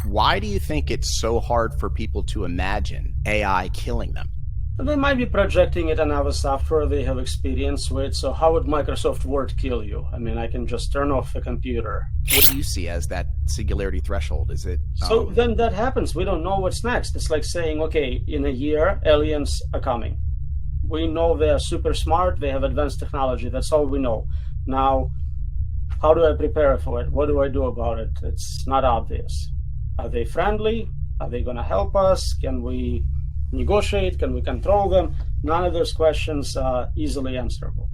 Why do you think it's so hard for people to imagine AI killing them? They might be projecting it on other software they have experience with. So how would Microsoft Word kill you? I mean, I can just turn off the computer. What do you see as that singularity threshold? Is it So then that happens. We don't know what's next. It's like saying, okay, in a year, aliens are coming. We know they are super smart. They have advanced technology. That's all we know. Now, how do I prepare for it? What do I do about it? It's not obvious. Are they friendly? Are they going to help us? Can we negotiate? Can we control them? None of those questions are easily answerable.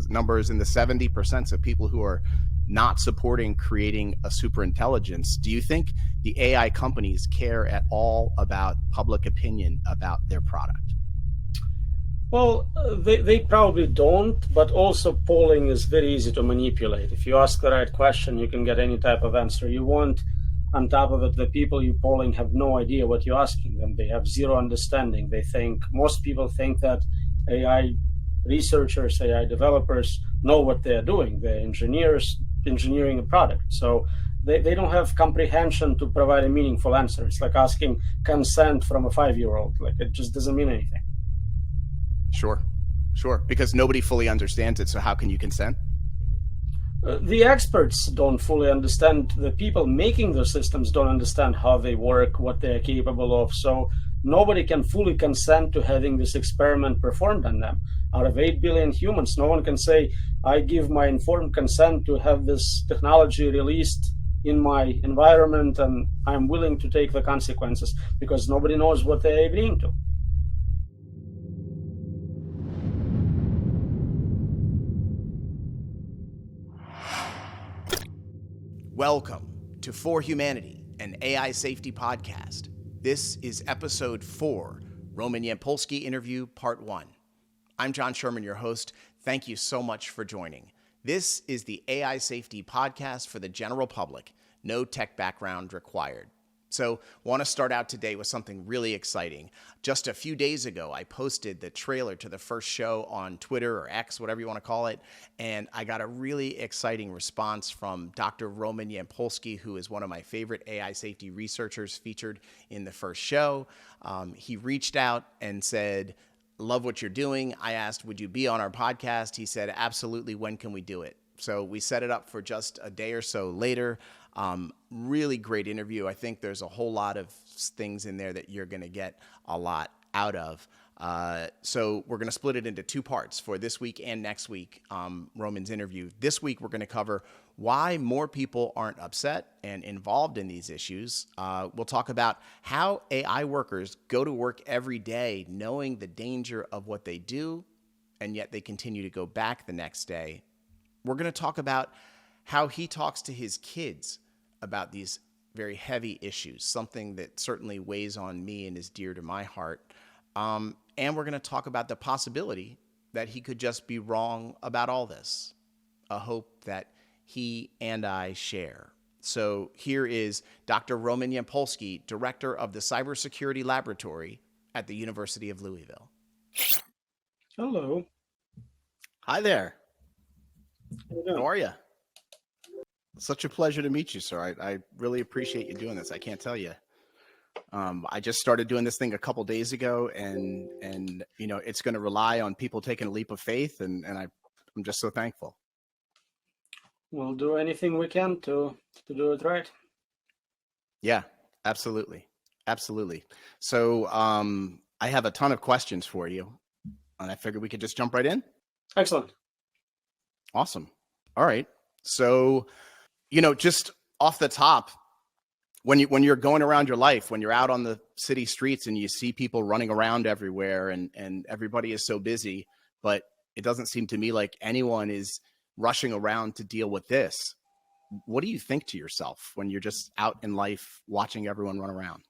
Numbers in the 70% of people who are not supporting creating a superintelligence. Do you think the AI companies care at all about public opinion about their product? Well, they probably don't, but also polling is very easy to manipulate. If you ask the right question, you can get any type of answer you want. On top of it, the people you're polling have no idea what you're asking them. They have zero understanding. Most people think that AI researchers, AI developers know what they're doing. They're engineers engineering a product. So they don't have comprehension to provide a meaningful answer. It's like asking consent from a 5-year-old. Like, it just doesn't mean anything. Sure. Because nobody fully understands it. So how can you consent? The experts don't fully understand. The people making the systems don't understand how they work, what they're capable of. So nobody can fully consent to having this experiment performed on them. Out of 8 billion humans, no one can say, I give my informed consent to have this technology released in my environment, and I'm willing to take the consequences, because nobody knows what they're agreeing to. Welcome to For Humanity, an AI safety podcast. This is episode 4, Roman Yampolsky interview, part 1. I'm John Sherman, your host. Thank you so much for joining. This is the AI safety podcast for the general public. No tech background required. So, want to start out today with something really exciting. Just a few days ago, I posted the trailer to the first show on Twitter or X, whatever you want to call it, and I got a really exciting response from Dr. Roman Yampolsky, who is one of my favorite AI safety researchers featured in the first show. He reached out and said, love what you're doing. I asked, would you be on our podcast? He said, absolutely. When can we do it? So we set it up for just a day or so later. Really great interview. I think there's a whole lot of things in there that you're going to get a lot out of. So we're going to split it into 2 parts for this week and next week, Roman's interview. This week, we're going to cover why more people aren't upset and involved in these issues. We'll talk about how AI workers go to work every day knowing the danger of what they do, and yet they continue to go back the next day. We're going to talk about how he talks to his kids about these very heavy issues, something that certainly weighs on me and is dear to my heart. And we're going to talk about the possibility that he could just be wrong about all this, a hope that he and I share. So here is Dr. Roman Yampolsky, director of the Cybersecurity Laboratory at the University of Louisville. Hello. Hi there. How are you? Such a pleasure to meet you, sir. I really appreciate you doing this. I can't tell you. I just started doing this thing a couple days ago, and you know, it's going to rely on people taking a leap of faith, and I'm just so thankful. We'll do anything we can to do it right. Yeah, absolutely. So I have a ton of questions for you, and I figured we could just jump right in. Excellent. Awesome. All right. So, you know, just off the top, when you're going around your life, when you're out on the city streets and you see people running around everywhere and everybody is so busy, but it doesn't seem to me like anyone is rushing around to deal with this. What do you think to yourself when you're just out in life watching everyone run around?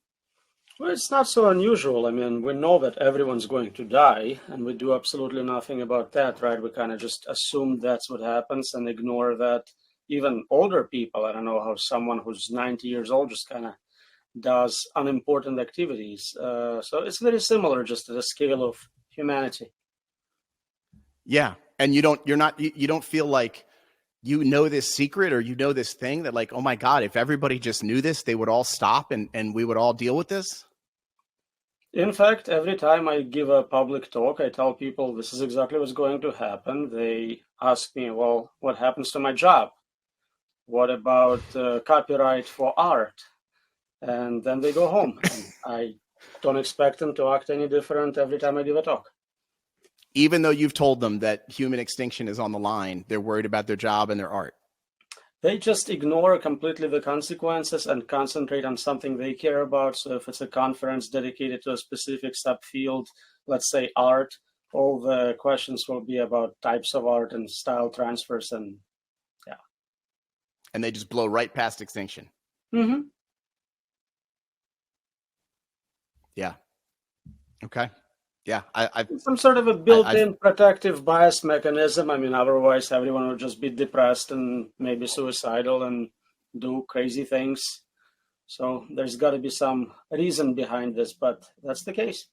Well, it's not so unusual. I mean, we know that everyone's going to die, and we do absolutely nothing about that, right? We kind of just assume that's what happens and ignore that even older people, I don't know how someone who's 90 years old just kind of does unimportant activities. So it's very similar just to the scale of humanity. Yeah. And you don't feel like you know this secret, or you know this thing that like, oh my God, if everybody just knew this, they would all stop and we would all deal with this? In fact, every time I give a public talk, I tell people this is exactly what's going to happen. They ask me, well, what happens to my job? What about copyright for art? And then they go home. And I don't expect them to act any different every time I give a talk. Even though you've told them that human extinction is on the line, they're worried about their job and their art. They just ignore completely the consequences and concentrate on something they care about. So if it's a conference dedicated to a specific subfield, let's say art, all the questions will be about types of art and style transfers, and yeah. And they just blow right past extinction. Mm-hmm. Yeah. Okay. Yeah. Some sort of a built-in protective bias mechanism. I mean, otherwise everyone would just be depressed and maybe suicidal and do crazy things. So there's got to be some reason behind this, but that's the case.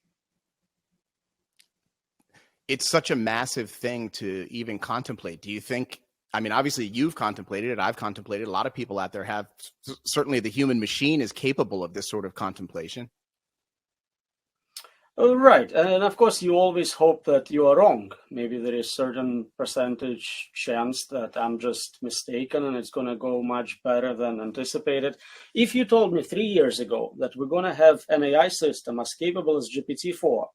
It's such a massive thing to even contemplate. Do you think, I mean, obviously you've contemplated it, I've contemplated, a lot of people out there have. Certainly the human machine is capable of this sort of contemplation. Right. And of course, you always hope that you are wrong. Maybe there is certain percentage chance that I'm just mistaken and it's going to go much better than anticipated. If you told me 3 years ago that we're going to have an AI system as capable as GPT-4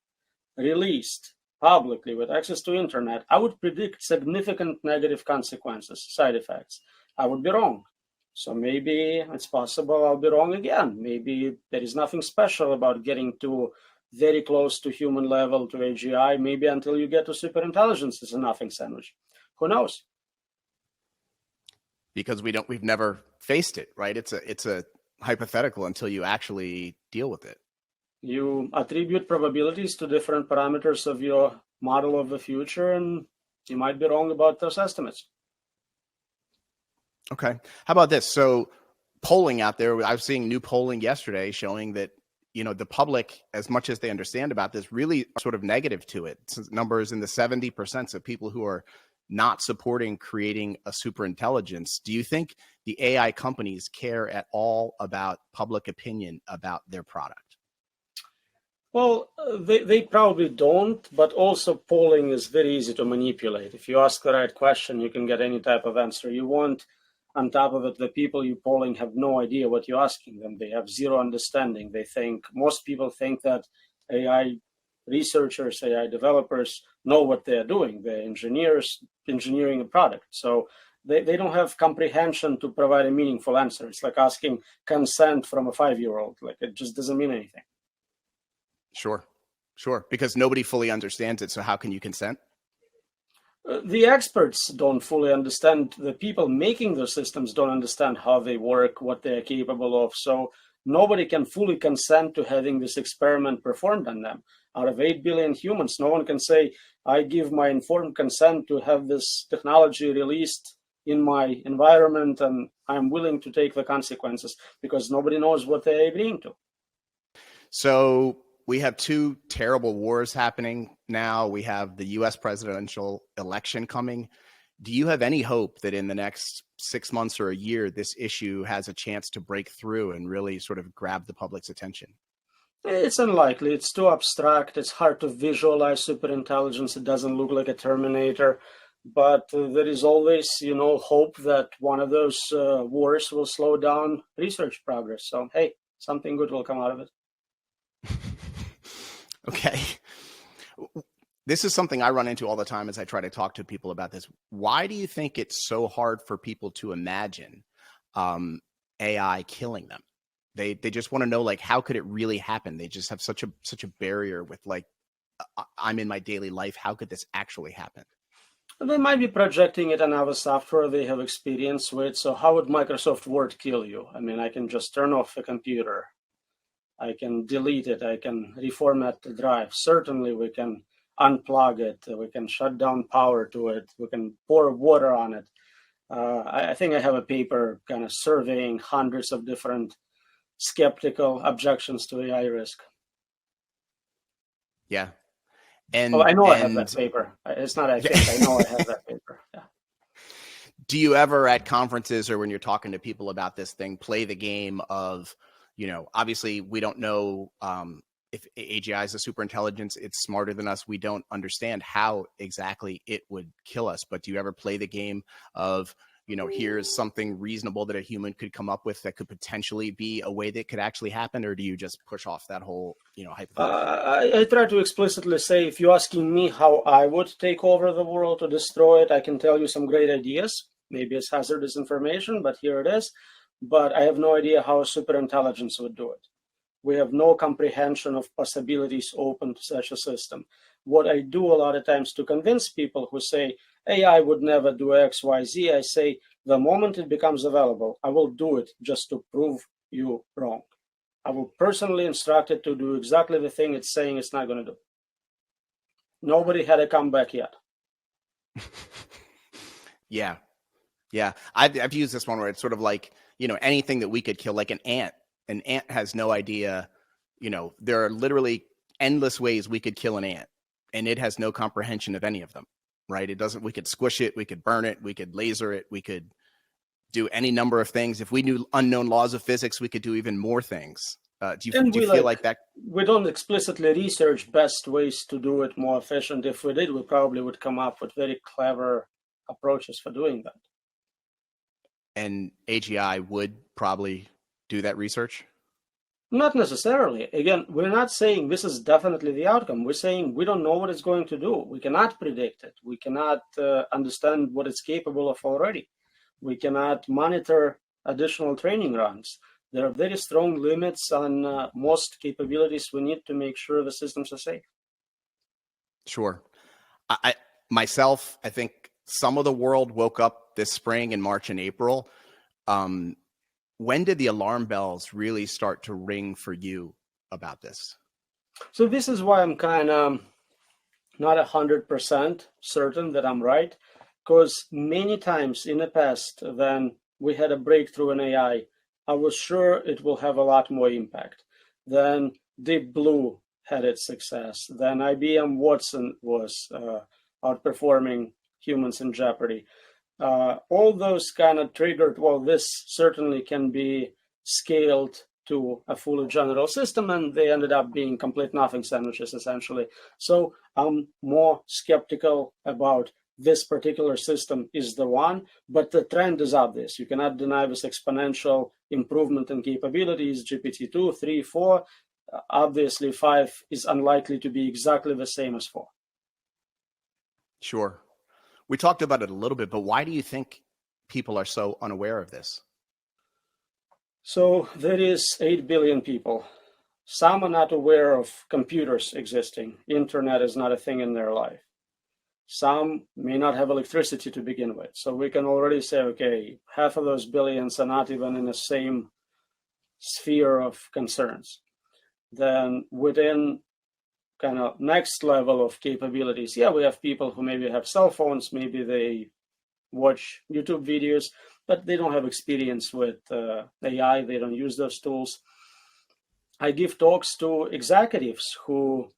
released publicly with access to internet, I would predict significant negative consequences, side effects. I would be wrong. So maybe it's possible I'll be wrong again. Maybe there is nothing special about getting to very close to human level to AGI, maybe until you get to superintelligence is a nothing sandwich. Who knows? Because we've never faced it, right? It's a hypothetical until you actually deal with it. You attribute probabilities to different parameters of your model of the future, and you might be wrong about those estimates. Okay. How about this? So polling out there, I was seeing new polling yesterday showing that the public, as much as they understand about this, really are sort of negative to it. Numbers in the 70% of people who are not supporting creating a superintelligence. Do you think the AI companies care at all about public opinion about their product? Well, they probably don't, but also polling is very easy to manipulate. If you ask the right question, you can get any type of answer you want. On top of it, the people you're polling have no idea what you're asking them. They have zero understanding. Most people think that AI researchers, AI developers know what they're doing. They're engineers engineering a product. So they don't have comprehension to provide a meaningful answer. It's like asking consent from a 5-year-old. Like, it just doesn't mean anything. Sure. Because nobody fully understands it. So how can you consent? The experts don't fully understand. The people making the systems don't understand how they work, what they are capable of. So nobody can fully consent to having this experiment performed on them. Out of 8 billion humans, no one can say, I give my informed consent to have this technology released in my environment, and I'm willing to take the consequences, because nobody knows what they're agreeing to. So we have two terrible wars happening now. We have the U.S. presidential election coming. Do you have any hope that in the next 6 months or a year, this issue has a chance to break through and really sort of grab the public's attention? It's unlikely. It's too abstract. It's hard to visualize superintelligence. It doesn't look like a Terminator. But there is always, hope that one of those wars will slow down research progress. So, hey, something good will come out of it. Okay. This is something I run into all the time as I try to talk to people about this. Why do you think it's so hard for people to imagine AI killing them? They just want to know, like, how could it really happen? They just have such a barrier with, like, I'm in my daily life. How could this actually happen? They might be projecting it on other software they have experience with. So how would Microsoft Word kill you? I mean, I can just turn off the computer. I can delete it. I can reformat the drive. Certainly, we can unplug it. We can shut down power to it. We can pour water on it. I think I have a paper kind of surveying hundreds of different skeptical objections to AI risk. Yeah. I know I have that paper. It's not I think. I know I have that paper. Yeah. Do you ever at conferences or when you're talking to people about this thing, play the game of, obviously we don't know if AGI is a superintelligence, it's smarter than us. We don't understand how exactly it would kill us. But do you ever play the game of, here's something reasonable that a human could come up with that could potentially be a way that could actually happen? Or do you just push off that whole, hypothetical? I try to explicitly say, if you're asking me how I would take over the world or destroy it, I can tell you some great ideas. Maybe it's hazardous information, but here it is. But I have no idea how a superintelligence would do it. We have no comprehension of possibilities open to such a system. What I do a lot of times to convince people who say, AI would never do X, Y, Z, I say, the moment it becomes available, I will do it just to prove you wrong. I will personally instruct it to do exactly the thing it's saying it's not going to do. Nobody had a comeback yet. Yeah. I've used this one where it's sort of like, anything that we could kill, like an ant. An ant has no idea, there are literally endless ways we could kill an ant, and it has no comprehension of any of them, right? We could squish it, we could burn it, we could laser it, we could do any number of things. If we knew unknown laws of physics, we could do even more things. Do you feel like that? We don't explicitly research best ways to do it more efficient. If we did, we probably would come up with very clever approaches for doing that. And AGI would probably do that research? Not necessarily. Again, we're not saying this is definitely the outcome. We're saying we don't know what it's going to do. We cannot predict it. We cannot understand what it's capable of already. We cannot monitor additional training runs. There are very strong limits on most capabilities we need to make sure the systems are safe. Sure. I think some of the world woke up this spring in March and April. When did the alarm bells really start to ring for you about this? So this is why I'm kind of not 100% certain that I'm right, because many times in the past, when we had a breakthrough in AI, I was sure it will have a lot more impact. Then Deep Blue had its success. Then IBM Watson was outperforming humans in jeopardy. All those kind of triggered, well, this certainly can be scaled to a fully general system, and they ended up being complete nothing sandwiches, essentially. So I'm more skeptical about this particular system is the one, but the trend is obvious. You cannot deny this exponential improvement in capabilities, GPT-2, 3, 4. Obviously, 5 is unlikely to be exactly the same as 4. Sure. We talked about it a little bit, but why do you think people are so unaware of this? So there is 8 billion people. Some are not aware of computers existing. Internet is not a thing in their life. Some may not have electricity to begin with. So we can already say, okay, half of those billions are not even in the same sphere of concerns. Then within kind of next level of capabilities, we have people who maybe have cell phones, maybe they watch YouTube videos, but they don't have experience with AI, they don't use those tools. I give talks to executives who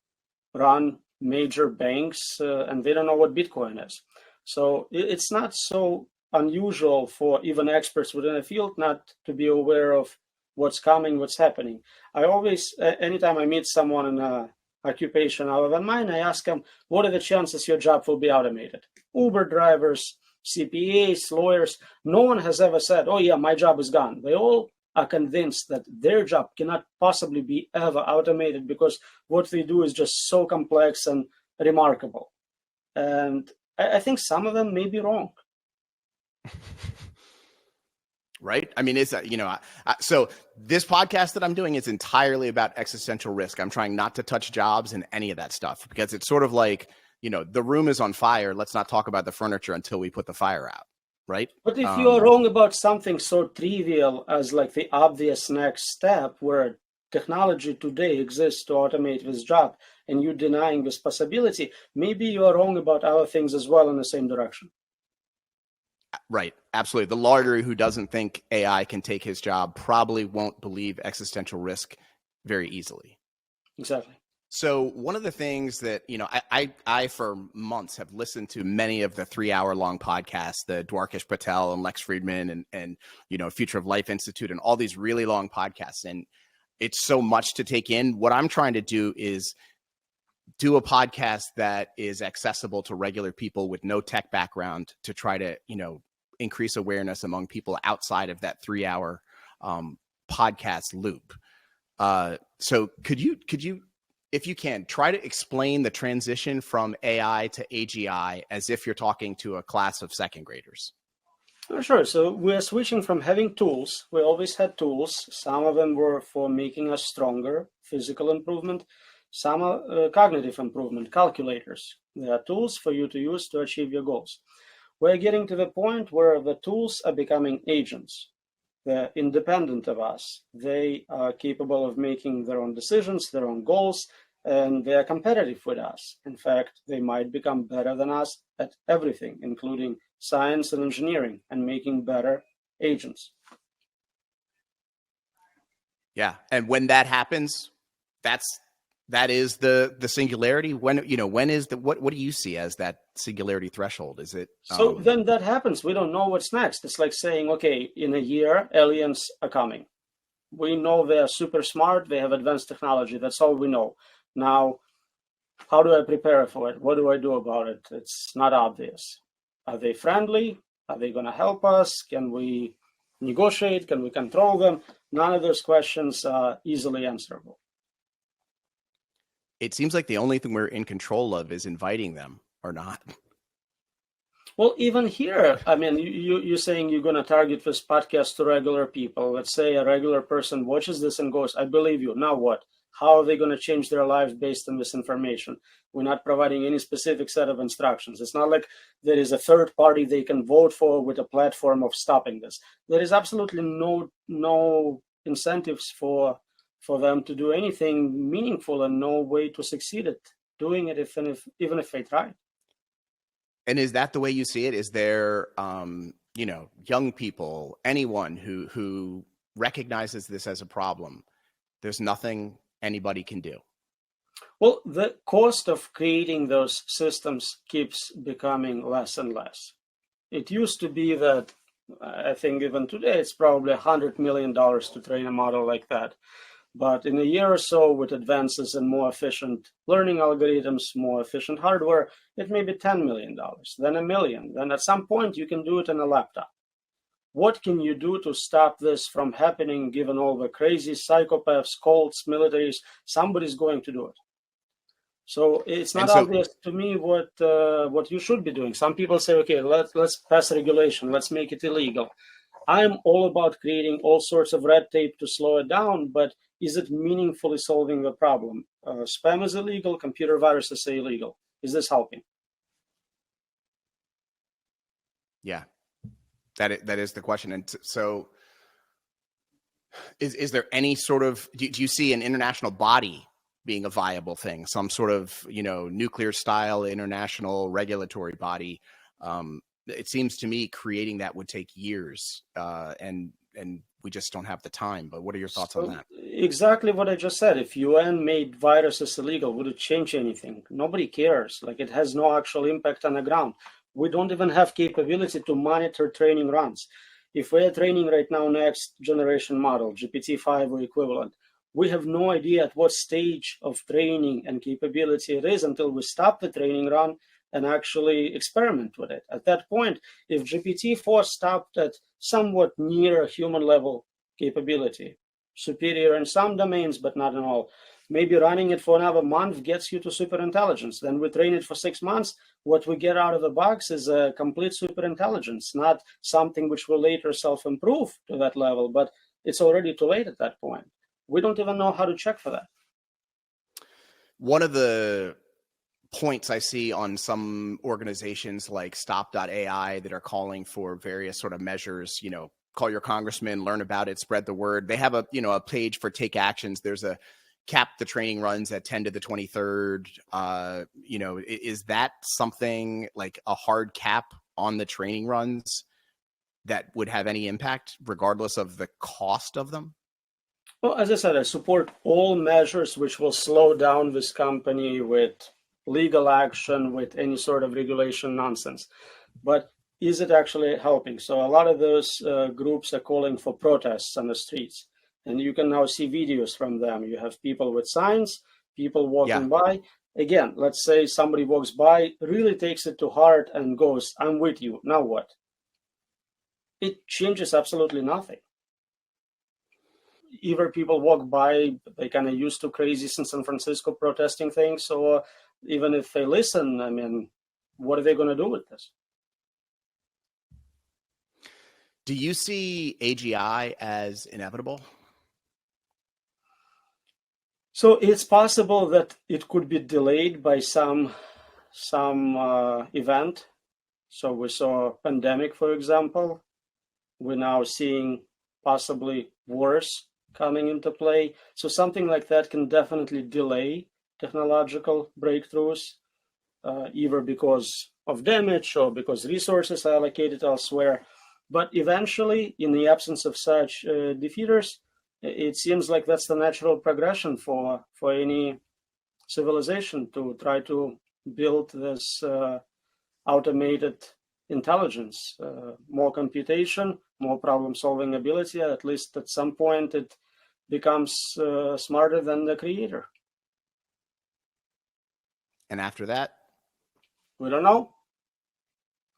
run major banks and they don't know what Bitcoin is. So it's not so unusual for even experts within the field not to be aware of what's coming, what's happening. I always, anytime I meet someone in a occupation other than mine, I ask them, what are the chances your job will be automated? Uber drivers, CPAs, lawyers, no one has ever said, oh yeah, my job is gone. They all are convinced that their job cannot possibly be ever automated because what they do is just so complex and remarkable. And I think some of them may be wrong. Right? I mean, it's, so this podcast that I'm doing is entirely about existential risk. I'm trying not to touch jobs and any of that stuff because it's sort of like, the room is on fire. Let's not talk about the furniture until we put the fire out. Right. But if you are wrong about something so trivial as like the obvious next step where technology today exists to automate this job and you're denying this possibility, maybe you are wrong about other things as well in the same direction. Right. Absolutely. The lawyer who doesn't think AI can take his job probably won't believe existential risk very easily. Exactly. So one of the things that, I for months have listened to many of the 3-hour long podcasts, the Dwarkesh Patel and Lex Friedman and Future of Life Institute and all these really long podcasts. And it's so much to take in. What I'm trying to do is do a podcast that is accessible to regular people with no tech background to try to, increase awareness among people outside of that 3-hour podcast loop. So could you, if you can, try to explain the transition from AI to AGI as if you're talking to a class of second graders? Sure. So we're switching from having tools. We always had tools. Some of them were for making us stronger, physical improvement. Some are cognitive improvement, calculators. They are tools for you to use to achieve your goals. We're getting to the point where the tools are becoming agents. They're independent of us. They are capable of making their own decisions, their own goals, and they are competitive with us. In fact, they might become better than us at everything, including science and engineering, and making better agents. Yeah. And when that happens, that is the singularity. When is what do you see as that singularity threshold? Is it so then that happens, we don't know what's next. It's like saying, okay, in a year aliens are coming. We know they're super smart, they have advanced technology. That's all we know. Now, how do I prepare for it? What do I do about it? It's not obvious. Are they friendly? Are they going to help us? Can we negotiate? Can we control them? None of those questions are easily answerable. It seems like the only thing we're in control of is inviting them or not. Well, even here, I mean, you're saying you're going to target this podcast to regular people. Let's say a regular person watches this and goes, I believe you. Now what? How are they going to change their lives based on this information? We're not providing any specific set of instructions. It's not like there is a third party they can vote for with a platform of stopping this. There is absolutely no incentives for them to do anything meaningful and no way to succeed at doing it, even if they try. And is that the way you see it? Is there, young people, anyone who recognizes this as a problem, there's nothing anybody can do? Well, the cost of creating those systems keeps becoming less and less. It used to be that, I think even today, it's probably $100 million to train a model like that. But in a year or so, with advances in more efficient learning algorithms, more efficient hardware, it may be $10 million, then $1 million. Then at some point, you can do it on a laptop. What can you do to stop this from happening, given all the crazy psychopaths, cults, militaries? Somebody's going to do it. So it's not obvious to me what you should be doing. Some people say, okay, let's pass regulation, let's make it illegal. I'm all about creating all sorts of red tape to slow it down, but is it meaningfully solving the problem? Spam is illegal, computer viruses are illegal. Is this helping? Yeah, that is the question. And so is there any sort of, do you see an international body being a viable thing? Some sort of, nuclear style international regulatory body? It seems to me creating that would take years, and we just don't have the time. But what are your thoughts on that? Exactly what I just said. If UN made viruses illegal, would it change anything? Nobody cares. Like, it has no actual impact on the ground. We don't even have capability to monitor training runs. If we're training right now next generation model, GPT-5 or equivalent, we have no idea at what stage of training and capability it is until we stop the training run and actually experiment with it. At that point, if GPT-4 stopped at somewhat near human level capability, superior in some domains, but not in all, maybe running it for another month gets you to superintelligence. Then we train it for 6 months. What we get out of the box is a complete superintelligence, not something which will later self-improve to that level, but it's already too late at that point. We don't even know how to check for that. One of the points I see on some organizations like stop.ai that are calling for various sort of measures, call your congressman, learn about it, spread the word. They have a page for take actions. There's a cap the training runs at 10 to the 23rd. Is that something like a hard cap on the training runs that would have any impact regardless of the cost of them? Well, as I said, I support all measures which will slow down this company with legal action, with any sort of regulation nonsense. But is it actually helping? So a lot of those groups are calling for protests on the streets, and you can now see videos from them. You have people with signs, people Yeah. walking by. Again, let's say somebody walks by, really takes it to heart and goes, "I'm with you." Now what? It changes absolutely nothing. Either people walk by, they kind of used to crazies in San Francisco protesting things, or even if they listen, I mean, what are they going to do with this? Do you see AGI as inevitable? So it's possible that it could be delayed by some event. So we saw a pandemic, for example. We're now seeing possibly wars coming into play. So something like that can definitely delay technological breakthroughs, either because of damage or because resources are allocated elsewhere. But eventually, in the absence of such defeaters, it seems like that's the natural progression for any civilization, to try to build this automated intelligence, more computation, more problem-solving ability. At least at some point, it becomes smarter than the creator. And after that? We don't know.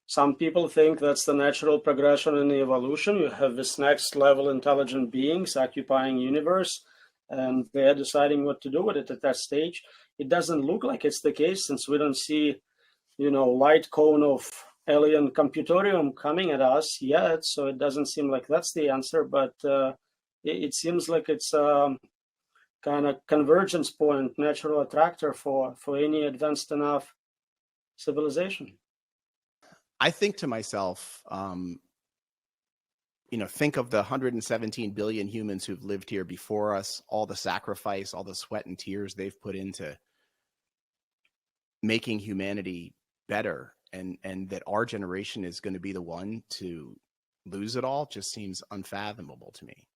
Some people think that's the natural progression in the evolution. You have this next level intelligent beings occupying universe, and they're deciding what to do with it at that stage. It doesn't look like it's the case, since we don't see, light cone of alien computorium coming at us yet. So it doesn't seem like that's the answer, but it seems like it's kind of convergence point, natural attractor for any advanced enough civilization. I think to myself, think of the 117 billion humans who've lived here before us, all the sacrifice, all the sweat and tears they've put into making humanity better, and that our generation is going to be the one to lose it all just seems unfathomable to me.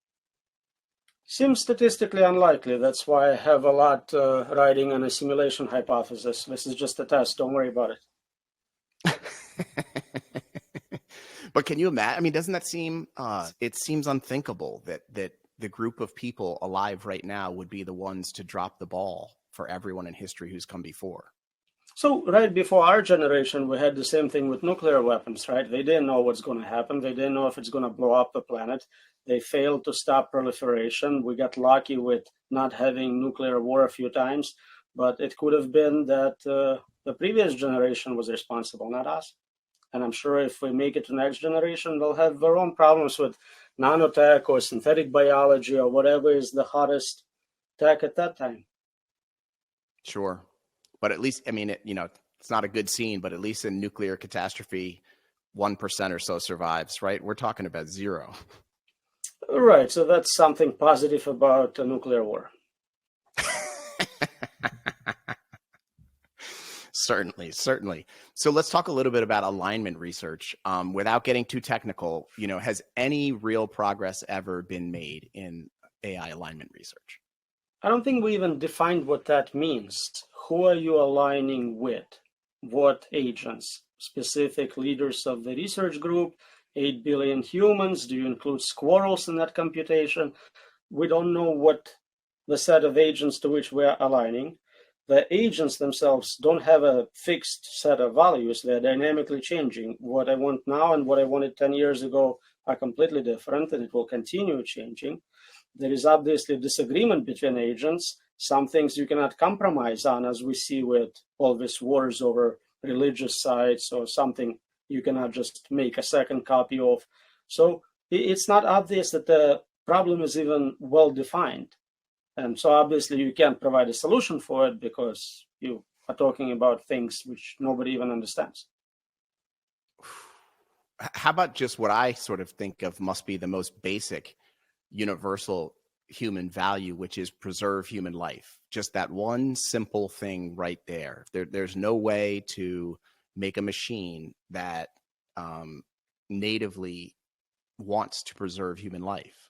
Seems statistically unlikely. That's why I have a lot riding on a simulation hypothesis. This is just a test. Don't worry about it. But can you imagine? I mean, doesn't that seem? It seems unthinkable that the group of people alive right now would be the ones to drop the ball for everyone in history who's come before. So right before our generation, we had the same thing with nuclear weapons, right? They didn't know what's going to happen. They didn't know if it's going to blow up the planet. They failed to stop proliferation. We got lucky with not having nuclear war a few times, but it could have been that the previous generation was responsible, not us. And I'm sure if we make it to next generation, they'll have their own problems with nanotech or synthetic biology or whatever is the hottest tech at that time. Sure. But at least, I mean, it's not a good scene, but at least in nuclear catastrophe, 1% or so survives, right? We're talking about zero. Right. So that's something positive about a nuclear war. Certainly. So let's talk a little bit about alignment research. Without getting too technical, has any real progress ever been made in AI alignment research? I don't think we even defined what that means. Who are you aligning with? What agents? Specific leaders of the research group? 8 billion humans? Do you include squirrels in that computation? We don't know what the set of agents to which we are aligning. The agents themselves don't have a fixed set of values. They're dynamically changing. What I want now and what I wanted 10 years ago are completely different, and it will continue changing. There is obviously disagreement between agents. Some things you cannot compromise on, as we see with all these wars over religious sites or something you cannot just make a second copy of. So it's not obvious that the problem is even well defined. And so obviously you can't provide a solution for it because you are talking about things which nobody even understands. How about just what I sort of think of must be the most basic universal human value, which is preserve human life? Just that one simple thing right there. There's no way to make a machine that natively wants to preserve human life.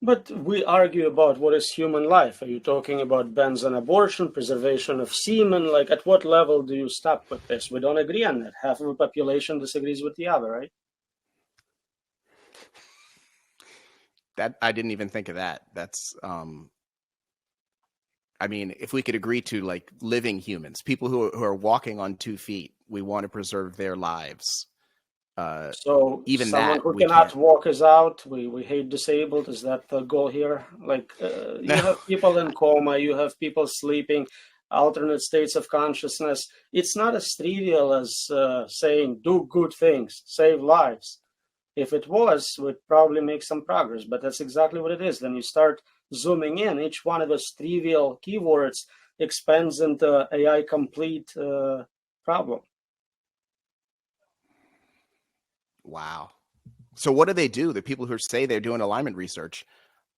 But we argue about what is human life. Are you talking about bans on abortion, preservation of semen? Like, at what level do you stop with this? We don't agree on that. Half of the population disagrees with the other, right? That I didn't even think of that. That's I mean, if we could agree to like living humans, people who are walking on 2 feet, we want to preserve their lives. So Even someone that who we cannot can't. walk is out. We hate disabled. Is that the goal here? Like you No. have people in coma, you have people sleeping, alternate states of consciousness. It's not as trivial as saying do good things, save lives. If it was, we'd probably make some progress. But that's exactly what it is. Then you start zooming in. Each one of those trivial keywords expands into AI complete problem. Wow. So what do they do? The people who say they're doing alignment research,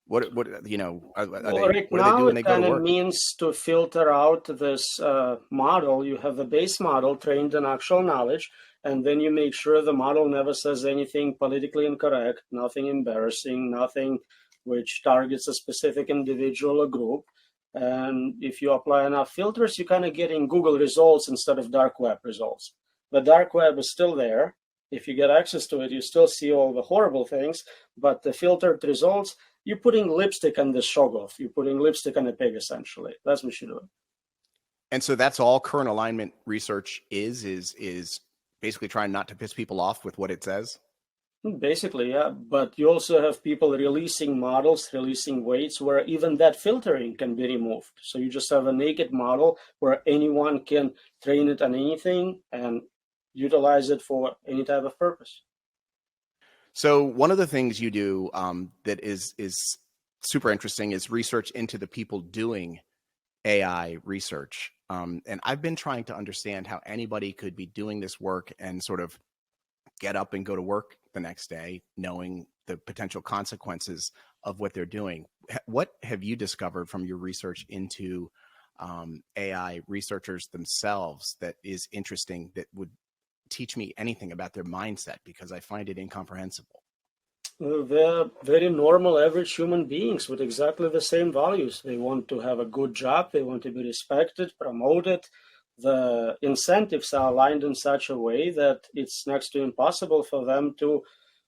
what are Well, they? right What do they do now when it they go to kind of work? means to filter out this model. You have a base model trained in actual knowledge, and then you make sure the model never says anything politically incorrect, nothing embarrassing, nothing which targets a specific individual or group. And if you apply enough filters, you kind of get in Google results instead of dark web results. The dark web is still there. If you get access to it, you still see all the horrible things, but the filtered results, you're putting lipstick on the shoggoth. You're putting lipstick on a pig, essentially. That's what you're doing. And so that's all current alignment research is basically trying not to piss people off with what it says. Basically, yeah. But you also have people releasing models, releasing weights where even that filtering can be removed. So you just have a naked model where anyone can train it on anything and utilize it for any type of purpose. So one of the things you do that is super interesting is research into the people doing AI research. And I've been trying to understand how anybody could be doing this work and sort of get up and go to work the next day, knowing the potential consequences of what they're doing. What have you discovered from your research into AI researchers themselves that is interesting, that would teach me anything about their mindset? Because I find it incomprehensible. They're very normal, average human beings with exactly the same values. They want to have a good job, they want to be respected, promoted. The incentives are aligned in such a way that it's next to impossible for them to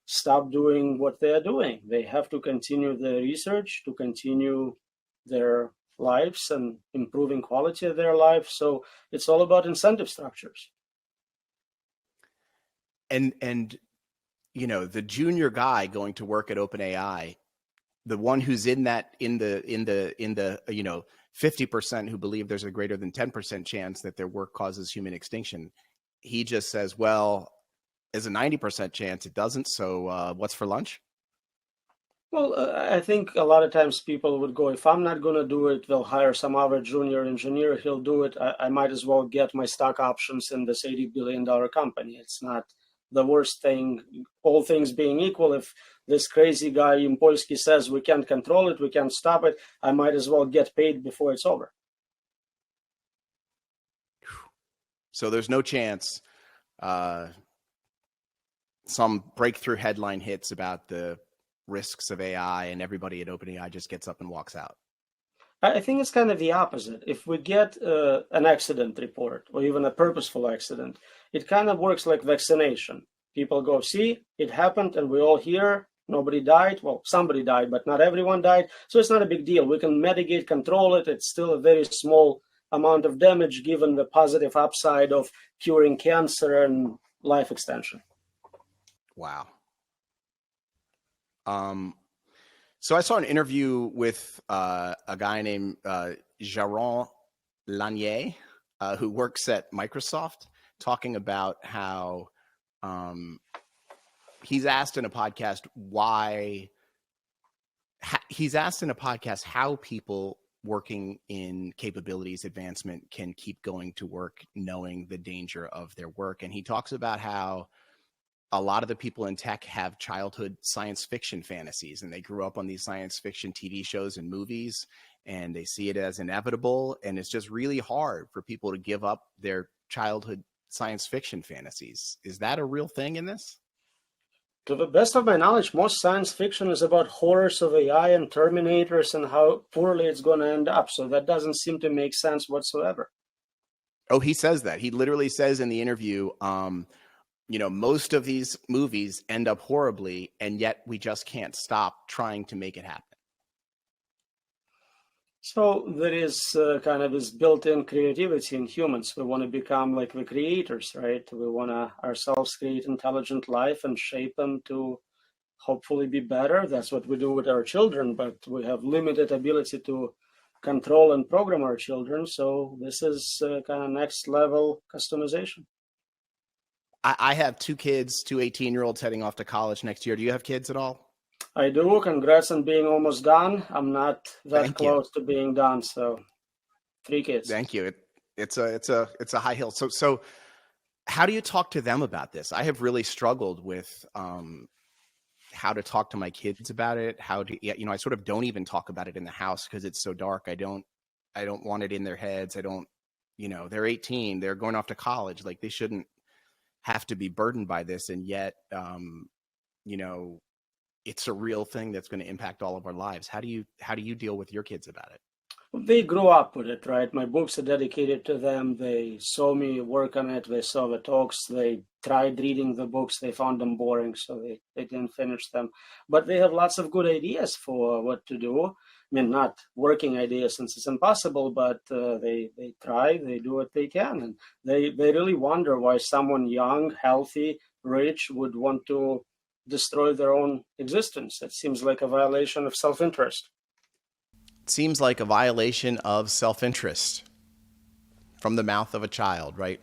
stop doing what they're doing. They have to continue their research, to continue their lives and improving quality of their life. So it's all about incentive structures. And the junior guy going to work at OpenAI, the one who's in the 50% who believe there's a greater than 10% chance that their work causes human extinction, he just says, well, there's a 90% chance it doesn't, so what's for lunch? Well, I think a lot of times people would go, if I'm not going to do it, they'll hire some other junior engineer. He'll do it. I might as well get my stock options in this $80 billion company. It's not the worst thing, all things being equal. If this crazy guy, Yampolsky, says we can't control it, we can't stop it, I might as well get paid before it's over. So there's no chance some breakthrough headline hits about the risks of AI and everybody at OpenAI just gets up and walks out. I think it's kind of the opposite. If we get an accident report or even a purposeful accident, it kind of works like vaccination. People go, see, it happened and we're all here. Nobody died. Well, somebody died, but not everyone died. So it's not a big deal. We can mitigate, control it. It's still a very small amount of damage given the positive upside of curing cancer and life extension. Wow. So I saw an interview with a guy named Jaron Lanier, who works at Microsoft, talking about how he's asked in a podcast how people working in capabilities advancement can keep going to work knowing the danger of their work. And he talks about how a lot of the people in tech have childhood science fiction fantasies, and they grew up on these science fiction TV shows and movies, and they see it as inevitable. And it's just really hard for people to give up their childhood science fiction fantasies. Is that a real thing in this? To the best of my knowledge, most science fiction is about horrors of AI and Terminators and how poorly it's going to end up. So that doesn't seem to make sense whatsoever. Oh, he says that. He literally says in the interview, most of these movies end up horribly, and yet we just can't stop trying to make it happen. So there is kind of this built-in creativity in humans. We want to become like the creators, right? We want to ourselves create intelligent life and shape them to hopefully be better. That's what we do with our children, but we have limited ability to control and program our children. So this is kind of next level customization. I have two kids, two 18-year-olds heading off to college next year. Do you have kids at all? I do. Congrats on being almost done. I'm not that Thank close you. to being done. So 3 kids. Thank you. It's a high hill. So how do you talk to them about this? I have really struggled with how to talk to my kids about it. I sort of don't even talk about it in the house because it's so dark. I don't want it in their heads. They're 18, they're going off to college. Like, they shouldn't have to be burdened by this. And yet, it's a real thing that's going to impact all of our lives. How do you deal with your kids about it? They grew up with it, right? My books are dedicated to them. They saw me work on it. They saw the talks. They tried reading the books. They found them boring, so they didn't finish them. But they have lots of good ideas for what to do. I mean, not working ideas since it's impossible, but they try. They do what they can. And they really wonder why someone young, healthy, rich would want to destroy their own existence. It seems like a violation of self-interest. Seems like a violation of self-interest from the mouth of a child, right?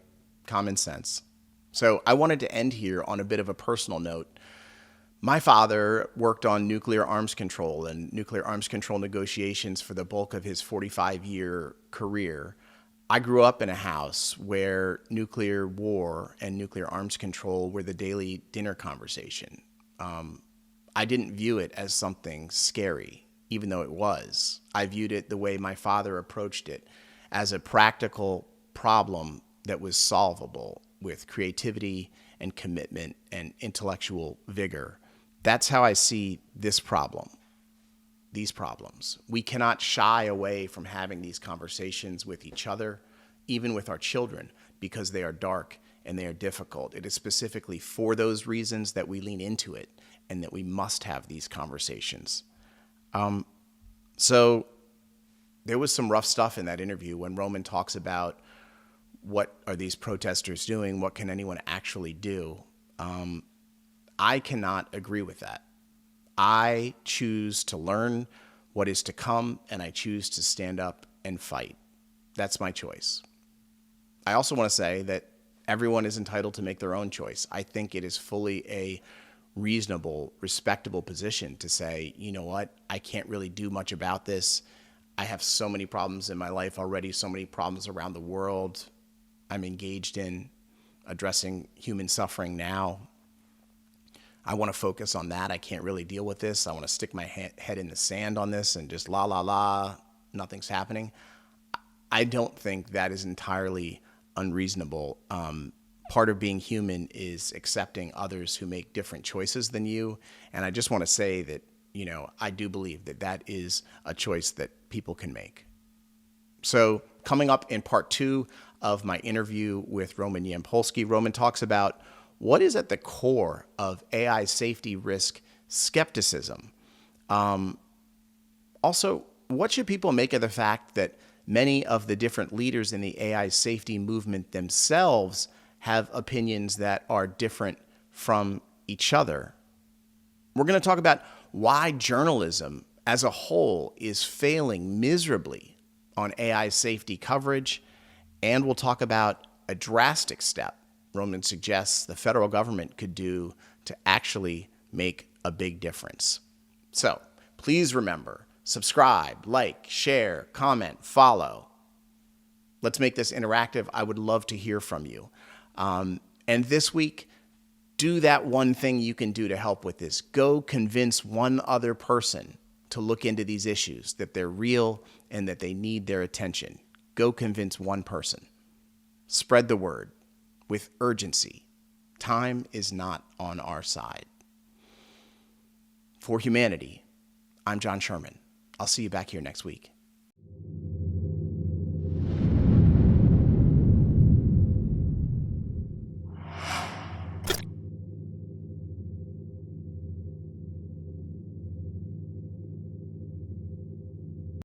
Common sense. So I wanted to end here on a bit of a personal note. My father worked on nuclear arms control and nuclear arms control negotiations for the bulk of his 45-year career. I grew up in a house where nuclear war and nuclear arms control were the daily dinner conversation. I didn't view it as something scary, even though it was. I viewed it the way my father approached it, as a practical problem that was solvable with creativity and commitment and intellectual vigor. That's how I see this problem, these problems. We cannot shy away from having these conversations with each other, even with our children, because they are dark and they are difficult. It is specifically for those reasons that we lean into it and that we must have these conversations. So there was some rough stuff in that interview when Roman talks about what are these protesters doing? What can anyone actually do? I cannot agree with that. I choose to learn what is to come, and I choose to stand up and fight. That's my choice. I also want to say that everyone is entitled to make their own choice. I think it is fully a reasonable, respectable position to say, you know what, I can't really do much about this. I have so many problems in my life already, so many problems around the world. I'm engaged in addressing human suffering now. I want to focus on that. I can't really deal with this. I want to stick my head in the sand on this and just la, nothing's happening. I don't think that is entirely unreasonable. Part of being human is accepting others who make different choices than you. And I just want to say that, I do believe that that is a choice that people can make. So coming up in part 2 of my interview with Roman Yampolsky, Roman talks about what is at the core of AI safety risk skepticism. Also, what should people make of the fact that many of the different leaders in the AI safety movement themselves have opinions that are different from each other? We're going to talk about why journalism as a whole is failing miserably on AI safety coverage, and we'll talk about a drastic step Roman suggests the federal government could do to actually make a big difference. So please remember, subscribe, like, share, comment, follow. Let's make this interactive. I would love to hear from you. And this week, do that one thing you can do to help with this. Go convince one other person to look into these issues, that they're real and that they need their attention. Go convince one person. Spread the word with urgency. Time is not on our side. For humanity, I'm John Sherman. I'll see you back here next week.